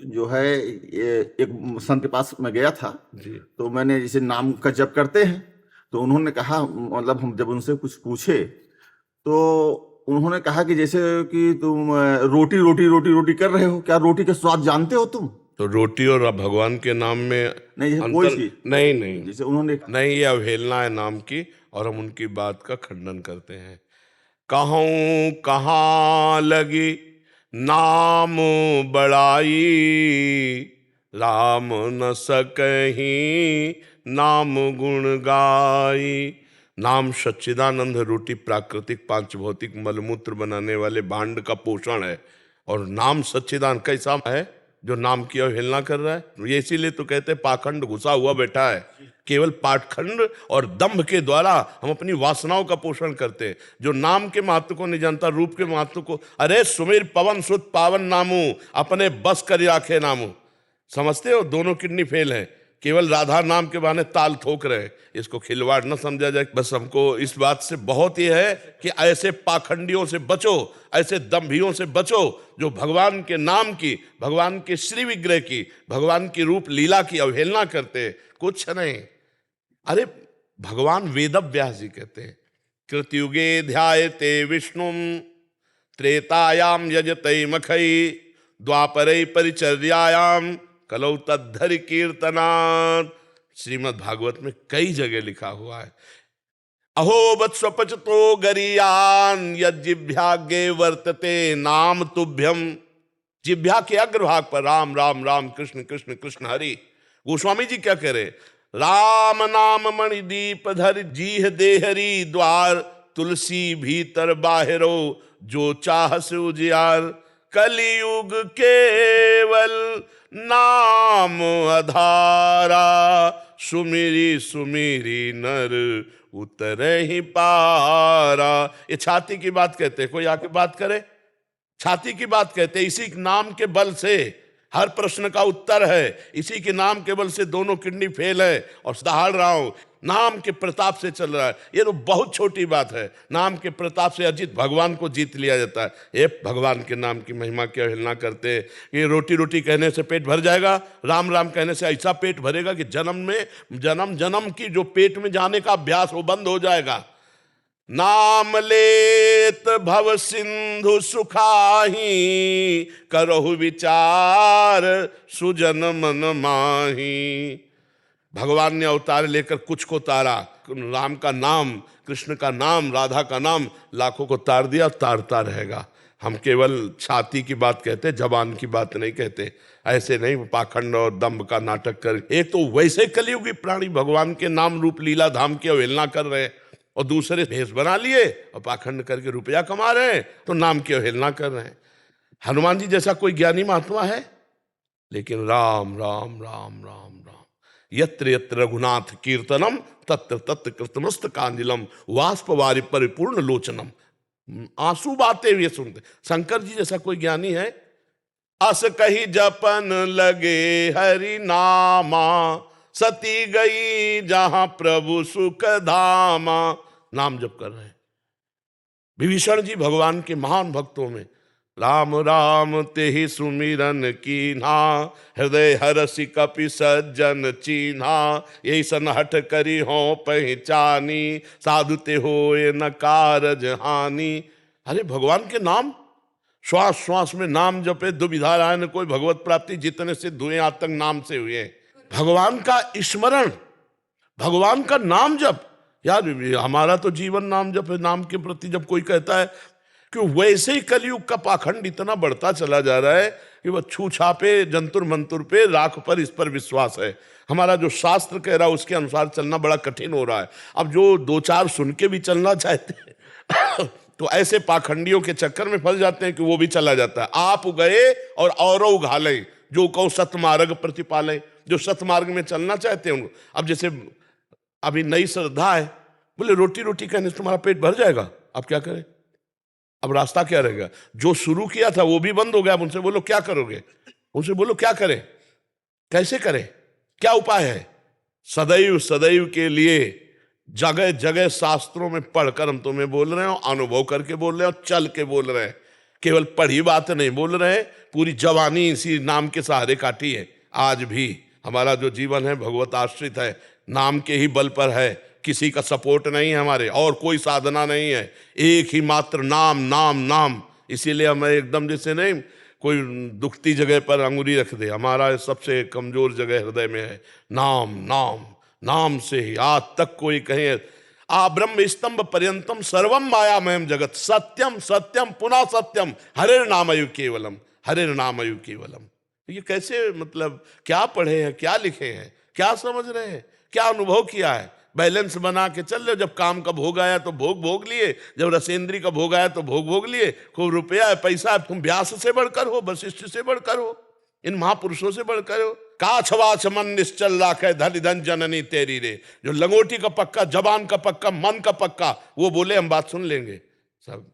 जो है एक संत के पास मैं गया था। जी। तो मैंने जैसे नाम का जप करते हैं, तो उन्होंने कहा, मतलब हम जब उनसे कुछ पूछे तो उन्होंने कहा कि जैसे कि तुम रोटी रोटी रोटी रोटी कर रहे हो, क्या रोटी का स्वाद जानते हो तुम? तो रोटी और भगवान के नाम में नहीं, जैसे कोई अंतर सी, नहीं, नहीं, जैसे उन्होंने नहीं, ये अवहेलना है नाम की, और हम उनकी बात का खंडन करते हैं। कहूँ कहाँ लगी नाम बड़ाई, राम न सकहीं नाम गुण गाई। नाम सच्चिदानंद रूटी प्राकृतिक पांच भौतिक मलमूत्र बनाने वाले भांड का पोषण है। और नाम सच्चिदानंद कैसा है जो नाम की अवहेलना कर रहा है? ये इसीलिए तो कहते हैं पाखंड घुसा हुआ बैठा है। केवल पाखंड और दंभ के द्वारा हम अपनी वासनाओं का पोषण करते हैं। जो नाम के महत्व को नहीं जानता, रूप के महत्व को, अरे सुमिर पवन सुत पावन नामू, अपने बस कर राखे नामू। समझते हो, दोनों किडनी फेल है, केवल राधा नाम के बहाने ताल ठोक रहे हैं। इसको खिलवाड़ न समझा जाए। बस हमको इस बात से बहुत ही है कि ऐसे पाखंडियों से बचो, ऐसे दंभियों से बचो जो भगवान के नाम की, भगवान के श्री विग्रह की, भगवान की रूप लीला की अवहेलना करते। कुछ नहीं। अरे भगवान वेद व्यास जी कहते हैं, कृतयुगे ध्यायते विष्णुम, त्रेतायाम यजते मखई, द्वापरे परिचर्यायाम कलौ तद्धरि कीर्तनात्। श्रीमद् भागवत में कई जगह लिखा हुआ है। अहो वत्स्वपचतो गरीयान यज्जिभ्यागे वर्तते नाम तुभ्यम। जिभ्या के अग्रभाग पर राम राम राम, कृष्ण कृष्ण कृष्ण हरि। गोस्वामी जी क्या कह रहे? राम नाम मणिदीप धर जीह देहरी द्वार, तुलसी भीतर बाहिरो जो चाह से उजियार। कलियुग केवल नाम आधारा, सुमिरी सुमिरी नर उतरे ही पारा। ये छाती की बात कहते, कोई आके बात करे? छाती की बात कहते। इसी नाम के बल से हर प्रश्न का उत्तर है, इसी के नाम के बल से दोनों किडनी फेल है और दहाड़ रहा हूं, नाम के प्रताप से चल रहा है। ये तो बहुत छोटी बात है। नाम के प्रताप से अजित भगवान को जीत लिया जाता है। ये भगवान के नाम की महिमा की अवहेलना करते हैं। ये रोटी रोटी कहने से पेट भर जाएगा, राम राम कहने से ऐसा पेट भरेगा कि जन्म जन्म की जो पेट में जाने का अभ्यास वो बंद हो जाएगा। नाम लेत भव सिंधु सुखाही, करहु विचार सुजन मन माही। भगवान ने अवतार लेकर कुछ को तारा, राम का नाम, कृष्ण का नाम, राधा का नाम, लाखों को तार दिया, तारता रहेगा। हम केवल छाती की बात कहते, जबान की बात नहीं कहते। ऐसे नहीं पाखंड और दंभ का नाटक कर। एक तो वैसे कलियुगी प्राणी भगवान के नाम रूप लीला धाम की अवहेलना कर रहे हैं, और दूसरे भेष बना लिए और पाखंड करके रुपया कमा रहे हैं, तो नाम की अवहेलना कर रहे हैं। हनुमान जी जैसा कोई ज्ञानी महात्मा है? लेकिन राम राम राम राम राम, यत्र यत्र रघुनाथ कीर्तनम, तत्र तत्र कृतमस्त कांजिलम, वाष्पवारि परिपूर्ण लोचनम। आंसू बहाते हुए सुनते। शंकर जी जैसा कोई ज्ञानी है? अस कही जपन लगे हरि नामा, सती गई जहां प्रभु सुख धामा। नाम जप कर रहे हैं। विभीषण जी भगवान के महान भक्तों में, राम राम तेहि सुमिरन कीन्हा, हृदय हरसि कपि सज्जन चीन्हा। यही सन हठ करी हो पहचानी, साधु ते होए न कारज हानि। अरे भगवान के नाम, श्वास श्वास में नाम जपे, दुविधा राय न कोई भगवत प्राप्ति, जितने सिद्ध हुए आज तक नाम से हुए। भगवान का स्मरण, भगवान का नाम जप। यार हमारा तो जीवन नाम जप है। नाम के प्रति जब कोई कहता है कि वैसे ही कलयुग का पाखंड इतना बढ़ता चला जा रहा है कि वह छू छापे, जंतुर मंतुर पे, राख पर, इस पर विश्वास है। हमारा जो शास्त्र कह रहा है उसके अनुसार चलना बड़ा कठिन हो रहा है। अब जो दो चार सुन के भी चलना चाहते हैं तो ऐसे पाखंडियों के चक्कर में फंस जाते हैं कि वो भी चला जाता है। आप गए और औरों उघाले, जो कहो सतमार्ग प्रतिपाले। जो सतमार्ग में चलना चाहते हैं उनको, अब जैसे अभी नई श्रद्धा है, बोले रोटी रोटी कहने से तुम्हारा पेट भर जाएगा, अब क्या करें? अब रास्ता क्या रहेगा? जो शुरू किया था वो भी बंद हो गया। अब उनसे बोलो क्या करोगे? उनसे बोलो क्या करें, कैसे करें, क्या उपाय है? सदैव सदैव के लिए जगह जगह शास्त्रों में पढ़कर हम तुम्हें बोल रहे हो, अनुभव करके बोल रहे हो, चल के बोल रहे हैं केवल पढ़ी बात नहीं बोल रहे, पूरी जवानी इसी नाम के सहारे काटी है। आज भी हमारा जो जीवन है भगवत आश्रित है, नाम के ही बल पर है, किसी का सपोर्ट नहीं है हमारे, और कोई साधना नहीं है, एक ही मात्र नाम नाम नाम। इसीलिए हमें एकदम जैसे नहीं कोई दुखती जगह पर अंगुली रख दे, हमारा सबसे कमजोर जगह हृदय में है नाम नाम। नाम से ही आज तक कोई कहे आ ब्रह्म स्तंभ पर्यंतम सर्वम मायामयम जगत सत्यम सत्यम पुनः सत्यम हरिर नामयु केवलम, हरिर नामयु केवलम। ये कैसे, मतलब क्या पढ़े हैं, क्या लिखे हैं, क्या समझ रहे हैं, क्या अनुभव किया है? बैलेंस बना के चल रहे हो। जब काम का भोग आया तो भोग भोग लिए, जब रसेंद्री का भोग आया तो भोग भोग लिए। खूब रुपया है, पैसा है, तुम व्यास से बढ़कर हो, वशिष्ठ से बढ़कर हो, इन महापुरुषों से बढ़कर हो। काछ वाछ मन निश्चल राखे धन धन जननी तेरी रे। जो लंगोटी का पक्का, जबान का पक्का, मन का पक्का, वो बोले हम बात सुन लेंगे सब।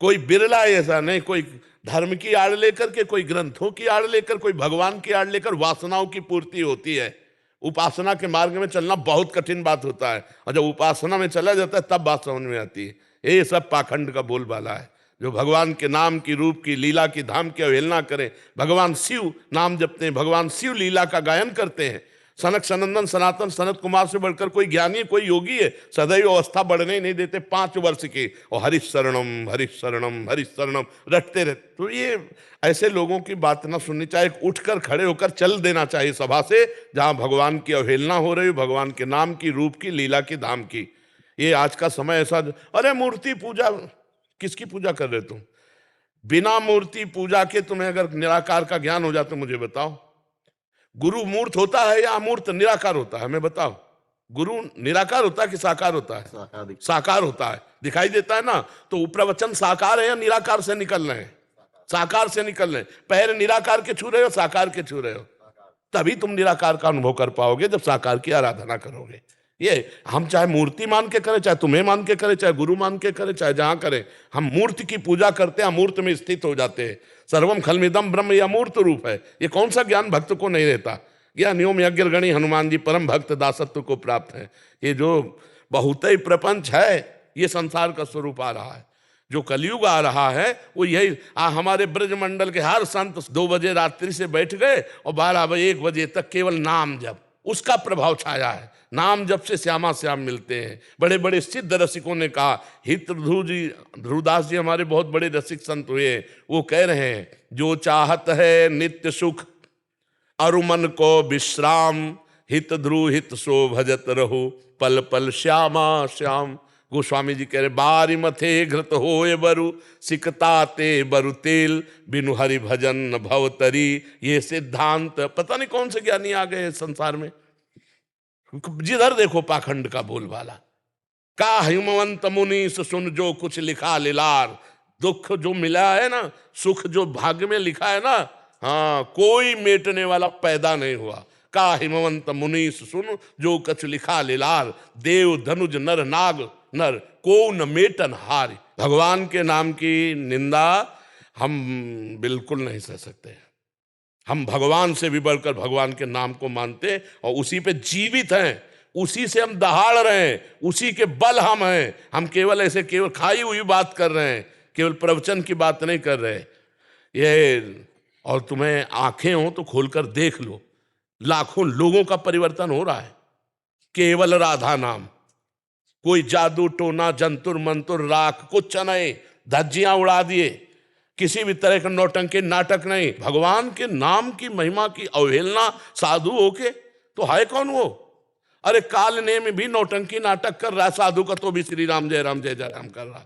कोई बिरला ऐसा नहीं, कोई धर्म की आड़ लेकर के, कोई ग्रंथों की आड़ लेकर, कोई भगवान की आड़ लेकर वासनाओं की पूर्ति होती है। उपासना के मार्ग में चलना बहुत कठिन बात होता है, और जब उपासना में चला जाता है तब बात समझ में आती है। ये सब पाखंड का बोलबाला है। जो भगवान के नाम की, रूप की, लीला की, धाम की अवहेलना करें। भगवान शिव नाम जपते हैं, भगवान शिव लीला का गायन करते हैं। सनक सनंदन सनातन सनत कुमार से बढ़कर कोई ज्ञानी, कोई योगी है, सदैव अवस्था बढ़ने ही नहीं देते 5 वर्ष की, और हरिशरणम हरिशरणम हरिशरणम रटते रहते। तो ये ऐसे लोगों की बात ना सुननी चाहिए, उठकर खड़े होकर चल देना चाहिए सभा से, जहां भगवान की अवहेलना हो रही, भगवान के नाम की, रूप की, लीला की, धाम की। ये आज का समय ऐसा, अरे मूर्ति पूजा, किसकी पूजा कर रहे तुम? बिना मूर्ति पूजा के तुम्हें अगर निराकार का ज्ञान हो जाए तो मुझे बताओ, गुरु मूर्त होता है या अमूर्त निराकार होता है? हमें बताओ, गुरु निराकार होता है कि साकार होता है? साकार होता है, दिखाई देता है ना। तो प्रवचन साकार है या निराकार से निकल रहे हैं? साकार से निकल रहे हैं। पैर निराकार के छू रहे हो, साकार के छू रहे हो, तभी तुम निराकार का अनुभव कर पाओगे जब साकार की आराधना करोगे। ये हम चाहे मूर्ति मान के करें, चाहे तुम्हें मान के करें, चाहे गुरु मान के करें, चाहे जहां करें, हम मूर्ति की पूजा करते हैं, अमूर्त में स्थित हो जाते हैं। सर्वम खलमिदम ब्रह्म, यह अमूर्त रूप है। ये कौन सा ज्ञान भक्त को नहीं रहता? यह नियम यज्ञ गणी हनुमान जी परम भक्त दासत्व को प्राप्त है। ये जो बहुत ही प्रपंच है, ये संसार का स्वरूप आ रहा है। जो कलयुग आ रहा है वो यही। हमारे ब्रजमंडल के हर संत 2 बजे रात्रि से बैठ गए और 12 बजे 1 बजे तक केवल नाम जप, उसका प्रभाव छाया है। नाम जप से श्यामा श्याम मिलते हैं। बड़े बड़े सिद्ध रसिकों ने कहा, हित ध्रुवदास जी हमारे बहुत बड़े रसिक संत हुए, वो कह रहे हैं, जो चाहत है नित्य सुख अरुमन को विश्राम, हित ध्रुव हित सो भजत रहो पल पल श्यामा श्याम। गोस्वामी जी कह रहे, बारी मथे घृत होए बरु सिकताते बरु तेल, बिनु हरि भजन न भवतरी। ये सिद्धांत पता नहीं कौन से ज्ञानी आ गए संसार में, जिधर देखो पाखंड का बोलबाला। का हिमवंत मुनि सुन जो कुछ लिखा लीलार। दुख जो मिला है ना, सुख जो भाग्य में लिखा है ना, हाँ, कोई मेटने वाला पैदा नहीं हुआ। का हिमवंत मुनि सुन जो कुछ लिखा लीलार, देव धनुज नर नाग नर को न मेटन हार। भगवान के नाम की निंदा हम बिल्कुल नहीं सह सकते। हम भगवान से भी बढ़कर भगवान के नाम को मानते और उसी पे जीवित हैं, उसी से हम दहाड़ रहे हैं, उसी के बल हम हैं। हम केवल ऐसे केवल खाई हुई बात कर रहे हैं, केवल प्रवचन की बात नहीं कर रहे ये। और तुम्हें आंखें हो तो खोलकर देख लो, लाखों लोगों का परिवर्तन हो रहा है केवल राधा नाम। कोई जादू टोना जंतुर मंतुर राख कुछ नहीं, धज्जियां उड़ा दिए, किसी भी तरह का नौटंकी नाटक नहीं। भगवान के नाम की महिमा की अवहेलना साधु होके तो है कौन वो? अरे काल ने में भी नौटंकी नाटक कर रहा है साधु का, तो भी श्री राम जय राम कर रहा।